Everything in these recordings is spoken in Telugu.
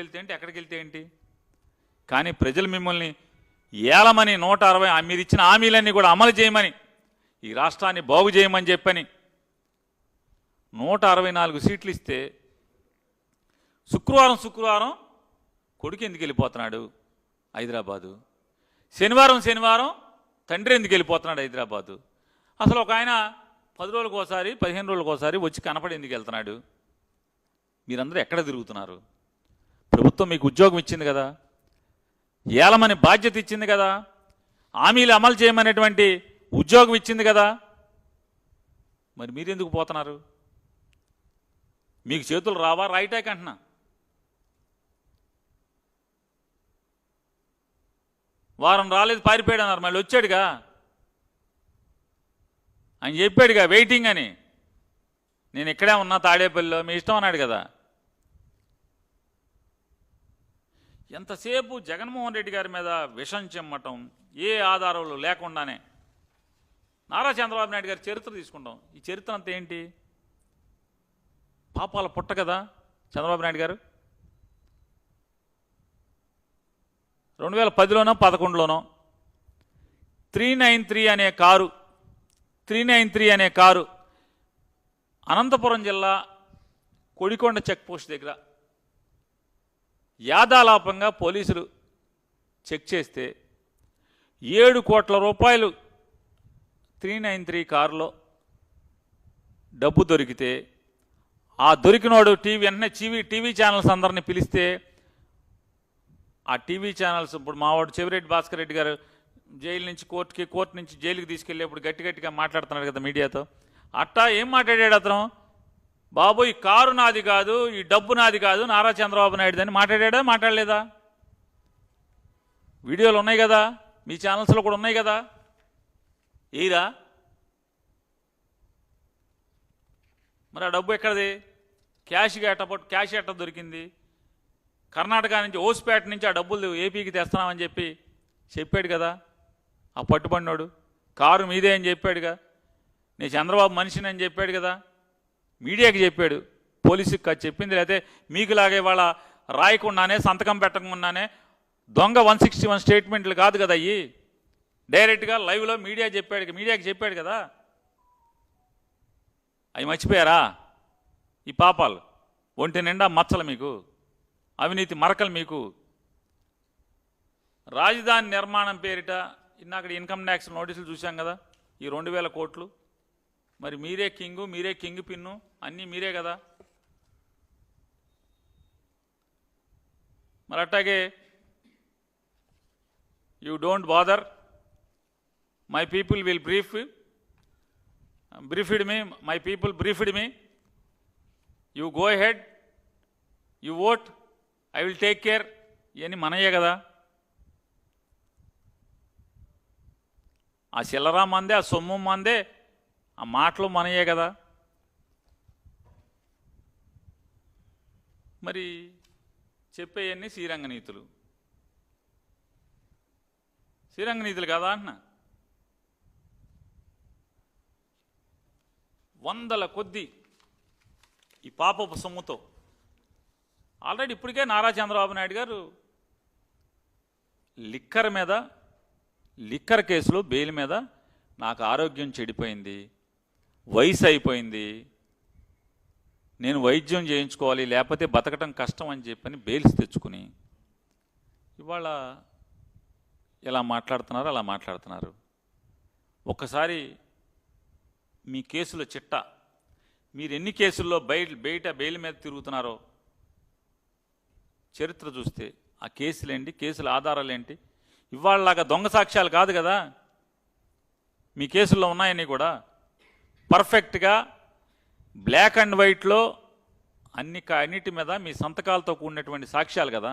వెళ్తే ఏంటి, ఎక్కడికి వెళ్తే ఏంటి? కానీ ప్రజలు మిమ్మల్ని ఏలమని 160 మీరు ఇచ్చిన హామీలన్నీ కూడా అమలు చేయమని, ఈ రాష్ట్రాన్ని బాగు చేయమని చెప్పని 164 సీట్లు ఇస్తే శుక్రవారం కొడుకు ఎందుకు వెళ్ళిపోతున్నాడు హైదరాబాదు, శనివారం తండ్రి ఎందుకు వెళ్ళిపోతున్నాడు హైదరాబాదు, అసలు ఒక ఆయన 10 రోజులకు ఒకసారి 15 రోజులకు ఒకసారి వచ్చి కనపడి ఎందుకు వెళ్తున్నాడు? మీరందరూ ఎక్కడ తిరుగుతున్నారు? ప్రభుత్వం మీకు ఉద్యోగం ఇచ్చింది కదా, ఏలమని బాధ్యత ఇచ్చింది కదా, హామీలు అమలు చేయమనేటువంటి ఉద్యోగం ఇచ్చింది కదా, మరి మీరెందుకు పోతున్నారు? మీకు చేతులు రావా? రైటాక్ అంటున్నా. వారం రాలేదు, పారిపోయాడు అన్నారు, మళ్ళీ వచ్చాడుగా, ఆయన చెప్పాడుగా వెయిటింగ్ అని. నేను ఇక్కడే ఉన్నా తాడేపల్లిలో, మీ ఇష్టం అన్నాడు కదా. ఎంతసేపు జగన్మోహన్ రెడ్డి గారి మీద విషం చెమ్మటం, ఏ ఆధారాలు లేకుండానే నారా చంద్రబాబు నాయుడు గారి చరిత్ర తీసుకుంటాం. ఈ చరిత్ర అంతా ఏంటి? పాపాల పుట్ట కదా చంద్రబాబు నాయుడు గారు. 2010లోనో 2011లోనో 393 అనే కారు అనంతపురం జిల్లా కొడికొండ చెక్పోస్ట్ దగ్గర యాదాలాపంగా పోలీసులు చెక్ చేస్తే 7 కోట్ల రూపాయలు 393 కారులో డబ్బు దొరికితే, ఆ దొరికినోడు వెంటనే టీవీ ఛానల్స్ అందరినీ పిలిస్తే, ఆ టీవీ ఛానల్స్ ఇప్పుడు మావాడు చెవిరెడ్డి భాస్కర్ రెడ్డి గారు జైలు నుంచి కోర్టు నుంచి జైలుకి తీసుకెళ్ళేప్పుడు గట్టిగా మాట్లాడుతున్నాడు కదా మీడియాతో. అట్టా ఏం మాట్లాడాడు అతను? బాబు ఈ కారు నాది కాదు, ఈ డబ్బు నాది కాదు, నారా చంద్రబాబు నాయుడు అని మాట్లాడా మాట్లాడలేదా? వీడియోలు ఉన్నాయి కదా, మీ ఛానల్స్లో కూడా ఉన్నాయి కదా. ఏరా మరి ఆ డబ్బు ఎక్కడిది? క్యాష్ ఎట్ట దొరికింది? కర్ణాటక నుంచి ఓస్పేట నుంచి ఆ డబ్బులు ఏపీకి తెస్తున్నామని చెప్పాడు కదా ఆ పట్టుబడినోడు. కారు మీదే అని చెప్పాడుగా, నేను చంద్రబాబు మనిషిని అని చెప్పాడు కదా, మీడియాకి చెప్పాడు, పోలీసుకి కాదు చెప్పింది. లేకపోతే మీకులాగే వాళ్ళ రాయకుండానే సంతకం పెట్టకుండానే దొంగ 161 స్టేట్మెంట్లు కాదు కదా అయ్యి, డైరెక్ట్గా లైవ్లో మీడియాకి చెప్పాడు కదా. అవి మర్చిపోయారా? ఈ పాపాలు ఒంటి నిండా మచ్చలు మీకు, అవినీతి మరకలు మీకు. రాజధాని నిర్మాణం పేరిట అక్కడ ఇన్కమ్ ట్యాక్స్ నోటీసులు చూసాం కదా, ఈ 2000 కోట్లు. మరి మీరే కింగ్ పిన్ను, అన్నీ మీరే కదా. మరి అట్టాగే you don't bother, my people will briefed me, you go head, you vote, I will take care, ఇవన్నీ మనయే కదా. ఆ చిల్లరా మందే, ఆ సొమ్ము మందే, ఆ మాటలు మనయే కదా. మరి చెప్పేయన్నీ శ్రీరంగ నీతులు కదా అన్న. 100ల కొద్దీ ఈ పాపపు సొమ్ముతో ఆల్రెడీ ఇప్పటికే నారా చంద్రబాబు నాయుడు గారు లిక్కర్ కేసులో బెయిల్ మీద, నాకు ఆరోగ్యం చెడిపోయింది, వయసు అయిపోయింది, నేను వైద్యం చేయించుకోవాలి లేకపోతే బతకటం కష్టం అని చెప్పని బెయిల్స్ తెచ్చుకుని ఇవాళ ఎలా మాట్లాడుతున్నారు అలా మాట్లాడుతున్నారు. ఒక్కసారి మీ కేసుల చిట్టా, మీరు ఎన్ని కేసుల్లో బయట బెయిల్ మీద తిరుగుతున్నారో చరిత్ర చూస్తే ఆ కేసులేంటి, కేసుల ఆధారాలు ఏంటి? ఇవాళలాగా దొంగ సాక్ష్యాలు కాదు కదా మీ కేసుల్లో ఉన్నాయని కూడా పర్ఫెక్ట్గా బ్లాక్ అండ్ వైట్లో అన్నిటి మీద మీ సంతకాలతో కూడినటువంటి సాక్ష్యాలు కదా.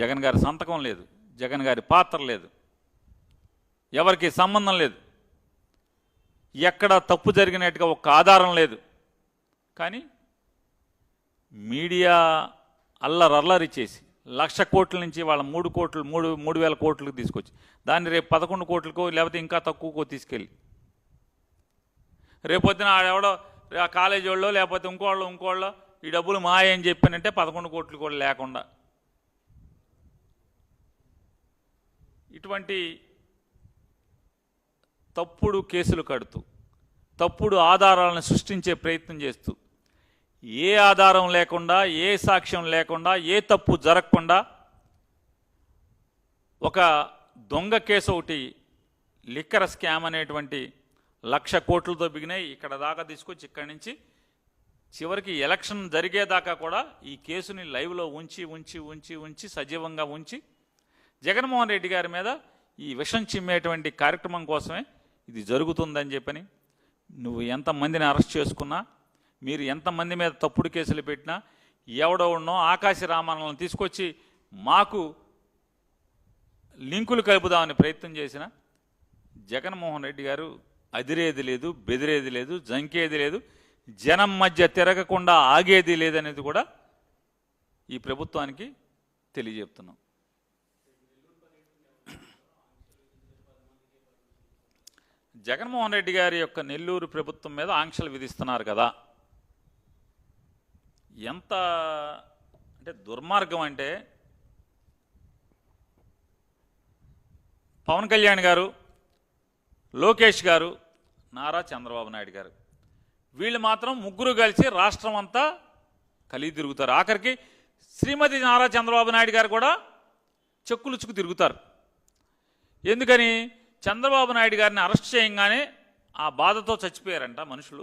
జగన్ గారి సంతకం లేదు, జగన్ గారి పాత్ర లేదు, ఎవరికి సంబంధం లేదు, ఎక్కడ తప్పు జరిగినట్టుగా ఒక్క ఆధారం లేదు. కానీ మీడియా అల్లరి చేసి 1,00,000 కోట్ల నుంచి వాళ్ళ 3,000 కోట్లకు తీసుకొచ్చి దాన్ని రేపు 11 కోట్లకో లేకపోతే ఇంకా తక్కువకో తీసుకెళ్ళి రేపొద్దున ఆడెవడో కాలేజీ వాళ్ళు లేకపోతే ఇంకోళ్ళు ఈ డబ్బులు మాయ అని చెప్పానంటే 11 కోట్లు కూడా లేకుండా ఇటువంటి తప్పుడు కేసులు కడుతూ తప్పుడు ఆధారాలను సృష్టించే ప్రయత్నం చేస్తూ ఏ ఆధారం లేకుండా ఏ సాక్ష్యం లేకుండా ఏ తప్పు జరగకుండా ఒక దొంగ కేసు ఒకటి లిక్కర్ స్కామ్ అనేటువంటి 1,00,000 కోట్లతో బిగినాయి ఇక్కడ దాకా తీసుకొచ్చి ఇక్కడి నుంచి చివరికి ఎలక్షన్ జరిగేదాకా కూడా ఈ కేసుని లైవ్లో ఉంచి ఉంచి ఉంచి ఉంచి సజీవంగా ఉంచి జగన్మోహన్ రెడ్డి గారి మీద ఈ విషం చిమ్మేటువంటి కార్యక్రమం కోసమే ఇది జరుగుతుందని చెప్పని నువ్వు ఎంతమందిని అరెస్ట్ చేసుకున్నా మీరు ఎంతమంది మీద తప్పుడు కేసులు పెట్టినా ఎవడో ఆకాశ రామాలను తీసుకొచ్చి మాకు లింకులు కలుపుదామని ప్రయత్నం చేసిన జగన్మోహన్ రెడ్డి గారు అదిరేది లేదు, బెదిరేది లేదు, జంకేది లేదు, జనం మధ్య తిరగకుండా ఆగేది లేదనేది కూడా ఈ ప్రభుత్వానికి తెలియజెప్తున్నాం. జగన్మోహన్ రెడ్డి గారి యొక్క నెల్లూరు ప్రభుత్వం మీద ఆంక్షలు విధిస్తున్నారు కదా, ఎంత అంటే దుర్మార్గం అంటే పవన్ కళ్యాణ్ గారు, లోకేష్ గారు, నారా చంద్రబాబు నాయుడు గారు వీళ్ళు మాత్రం ముగ్గురు కలిసి రాష్ట్రం అంతా కలిగి తిరుగుతారు. ఆఖరికి శ్రీమతి నారా చంద్రబాబు నాయుడు గారు కూడా చెక్కులుచ్చుకు తిరుగుతారు. ఎందుకని? చంద్రబాబు నాయుడు గారిని అరెస్ట్ చేయగానే ఆ బాధతో చచ్చిపోయారంట మనుషులు.